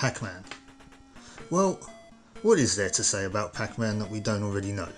Pac-Man. Well, what is there to say about Pac-Man that we don't already know?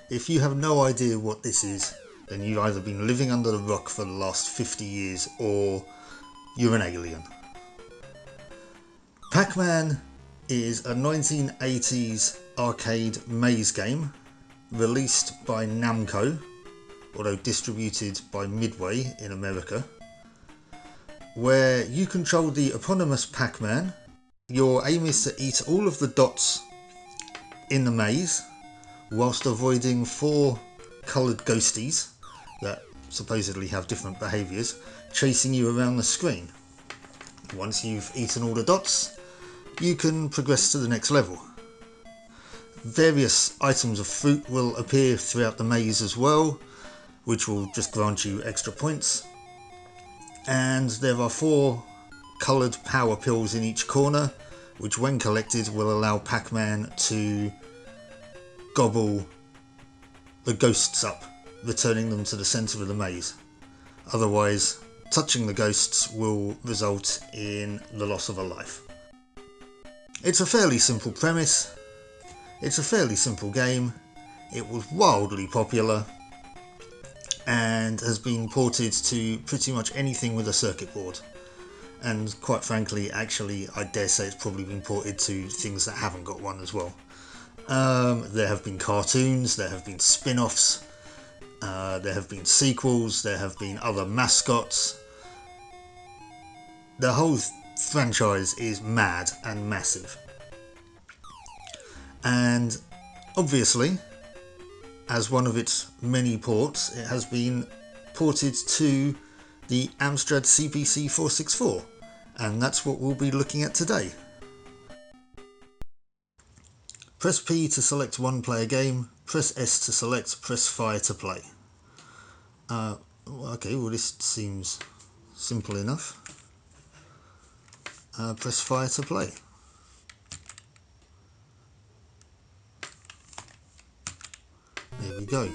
If you have no idea what this is, then you've either been living under the rock for the last 50 years or you're an alien. Pac-Man is a 1980s arcade maze game released by Namco, although distributed by Midway in America, where you control the eponymous Pac-Man. Your aim is to eat all of the dots in the maze whilst avoiding 4 coloured ghosties that supposedly have different behaviours chasing you around the screen. Once you've eaten all the dots, you can progress to the next level. Various items of fruit will appear throughout the maze as well, which will just grant you extra points. And there are 4 coloured power pills in each corner, which when collected will allow Pac-Man to gobble the ghosts up, returning them to the centre of the maze. Otherwise, touching the ghosts will result in the loss of a life. It's a fairly simple premise, it's a fairly simple game, it was wildly popular and has been ported to pretty much anything with a circuit board. And quite frankly, actually, I dare say it's probably been ported to things that haven't got one as well. There have been cartoons, there have been spin-offs, there have been sequels, there have been other mascots. The whole franchise is mad and massive. And obviously, as one of its many ports, it has been ported to the Amstrad CPC 464, and that's what we'll be looking at today. Press P to select one player game, press S to select, press fire to play. Okay, well this seems simple enough. Press fire to play. There we go.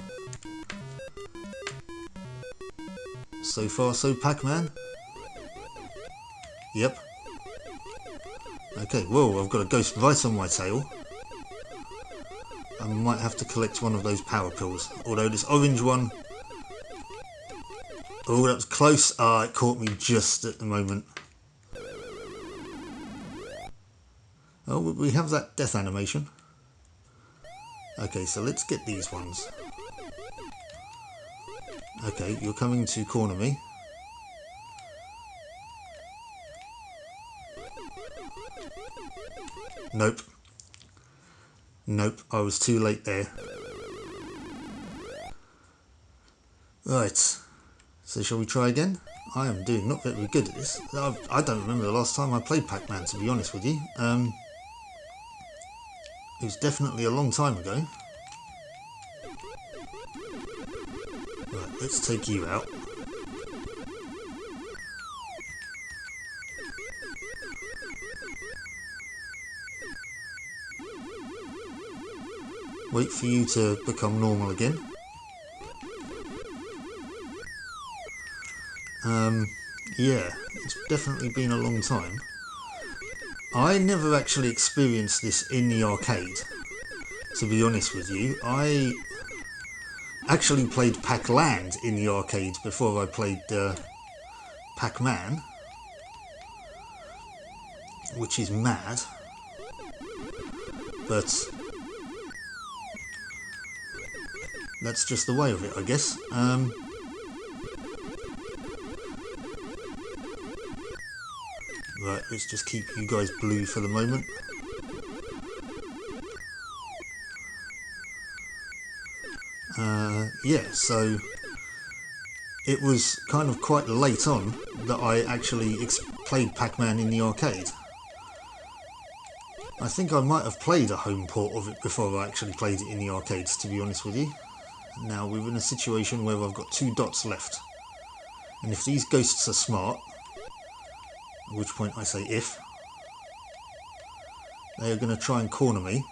So far so Pac-Man. Yep. Okay, whoa, I've got a ghost right on my tail. I might have to collect one of those power pills. Although this orange one... Oh, that was close. Ah, it caught me just at the moment. Oh, we have that death animation. Okay, so let's get these ones. Okay, you're coming to corner me. Nope. Nope, I was too late there. Right, so shall we try again? I am doing not very good at this. I don't remember the last time I played Pac-Man, to be honest with you. It was definitely a long time ago. Right, let's take you out. Wait for you to become normal again. Yeah, it's definitely been a long time. I never actually experienced this in the arcade, to be honest with you. I actually played Pac-Land in the arcade before I played Pac-Man, which is mad, but that's just the way of it, I guess. Right, let's just keep you guys blue for the moment. Yeah, so it was kind of quite late on that I actually played Pac-Man in the arcade. I think I might have played a home port of it before I actually played it in the arcades, to be honest with you. Now we're in a situation where I've got 2 dots left, and if these ghosts are smart, at which point I say if, they are going to try and corner me,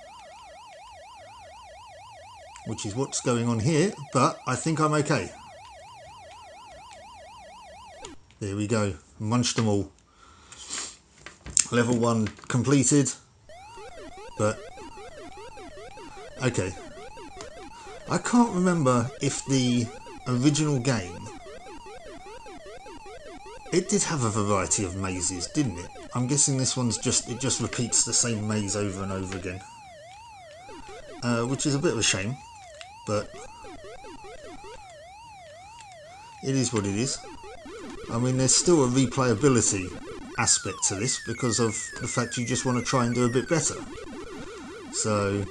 which is what's going on here, but I think I'm okay. There we go, munched them all. Level 1 completed, but okay. I can't remember if the original game, it did have a variety of mazes, didn't it? I'm guessing this one's it just repeats the same maze over and over again. Which is a bit of a shame, but it is what it is. I mean, there's still a replayability aspect to this because of the fact you just want to try and do a bit better. So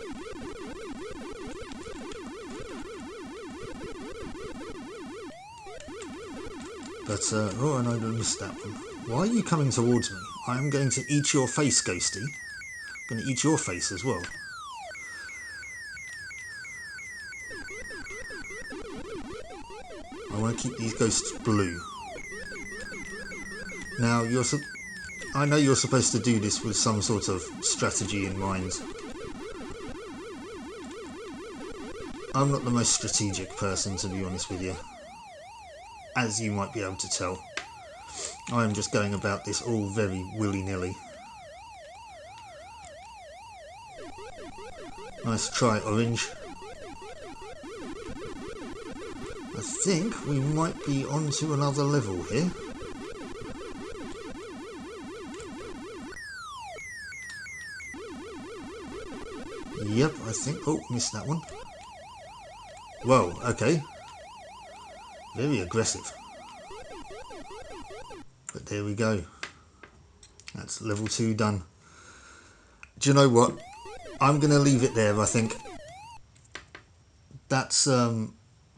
but oh, and I missed that one. Why are you coming towards me? I am going to eat your face, Ghosty. I'm going to eat your face as well. I want to keep these ghosts blue. Now, I know you're supposed to do this with some sort of strategy in mind. I'm not the most strategic person, to be honest with you, as you might be able to tell. I am just going about this all very willy-nilly. Nice try, Orange. I think we might be onto another level here. Yep, I think... Oh, missed that one. Whoa, okay. Very aggressive. But there we go. That's level 2 done. Do you know what? I'm going to leave it there, I think. That's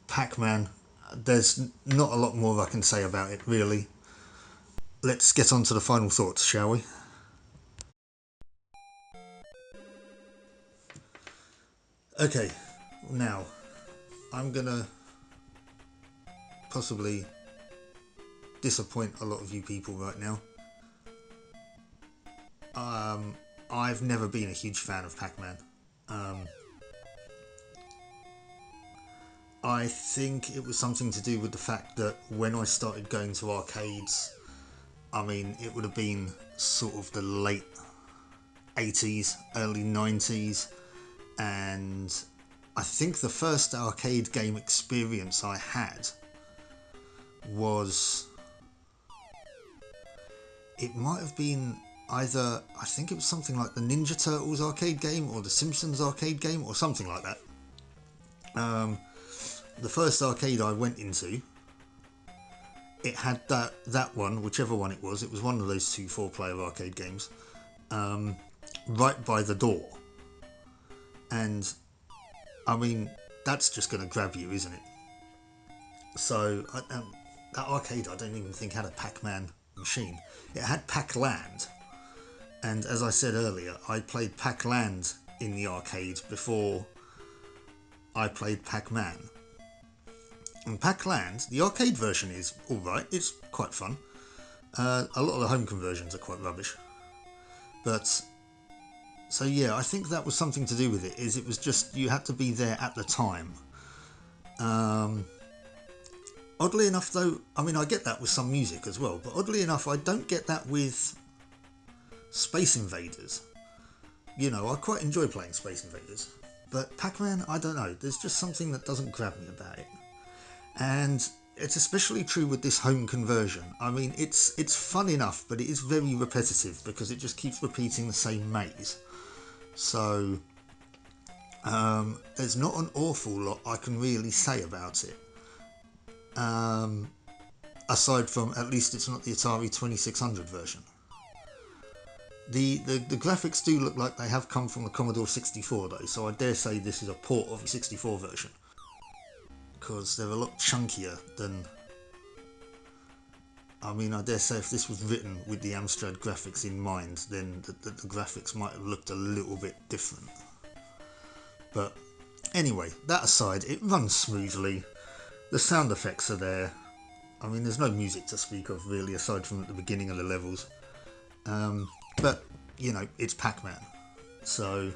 Pac-Man. There's not a lot more I can say about it, really. Let's get on to the final thoughts, shall we? Okay, now, I'm going to possibly disappoint a lot of you people right now. I've never been a huge fan of Pac-Man. I think it was something to do with the fact that when I started going to arcades, I mean, it would have been sort of the late 80s, early 90s, and I think the first arcade game experience I had was... It might have been either... I think it was something like the Ninja Turtles arcade game or the Simpsons arcade game or something like that. The first arcade I went into, it had that one, whichever one it was one of those 2 4-player arcade games, right by the door. And, I mean, that's just going to grab you, isn't it? So, that arcade I don't even think had a Pac-Man machine. It had Pac-Land. And as I said earlier, I played Pac-Land in the arcade before I played Pac-Man. And Pac-Land, the arcade version is alright, it's quite fun. A lot of the home conversions are quite rubbish. But, so yeah, I think that was something to do with it, is it was just, you had to be there at the time. Oddly enough though, I mean I get that with some music as well, but oddly enough I don't get that with Space Invaders. You know, I quite enjoy playing Space Invaders. But Pac-Man, I don't know, there's just something that doesn't grab me about it. And it's especially true with this home conversion. I mean, it's fun enough, but it is very repetitive because it just keeps repeating the same maze. So, there's not an awful lot I can really say about it. Aside from, at least it's not the Atari 2600 version. The graphics do look like they have come from the Commodore 64 though, so I dare say this is a port of the 64 version. Because they're a lot chunkier than... I mean, I dare say if this was written with the Amstrad graphics in mind, then the graphics might have looked a little bit different. But anyway, that aside, it runs smoothly. The sound effects are there. I mean, there's no music to speak of really, aside from at the beginning of the levels. But, you know, it's Pac-Man. So...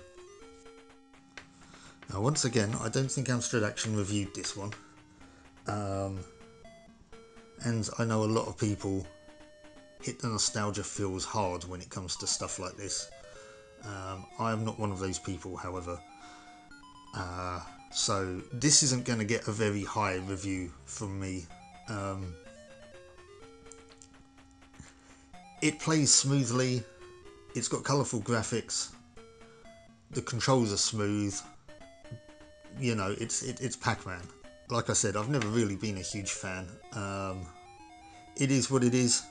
Now, once again, I don't think Amstrad Action reviewed this one. And I know a lot of people hit the nostalgia feels hard when it comes to stuff like this. I am not one of those people, however. So this isn't going to get a very high review from me. It plays smoothly, it's got colourful graphics, the controls are smooth, you know, it's Pac-Man. Like I said, I've never really been a huge fan. It is what it is.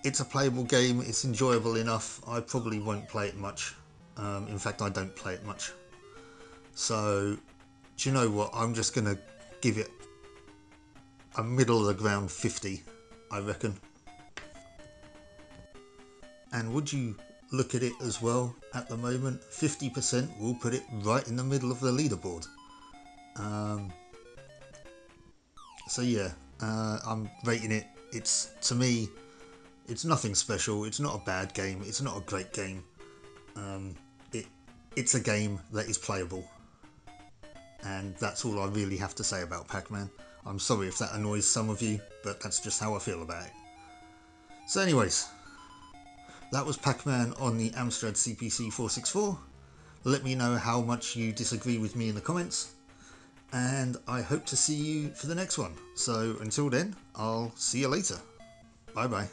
It's a playable game, it's enjoyable enough. I probably won't play it much. In fact, I don't play it much. So, do you know what? I'm just going to give it a middle of the ground 50, I reckon. And would you look at it as well, at the moment, 50% will put it right in the middle of the leaderboard. So yeah, I'm rating it. It's, to me, it's nothing special. It's not a bad game. It's not a great game. It's a game that is playable. And that's all I really have to say about Pac-Man. I'm sorry if that annoys some of you, but that's just how I feel about it. So anyways, that was Pac-Man on the Amstrad CPC 464. Let me know how much you disagree with me in the comments. And I hope to see you for the next one. So until then, I'll see you later. Bye bye.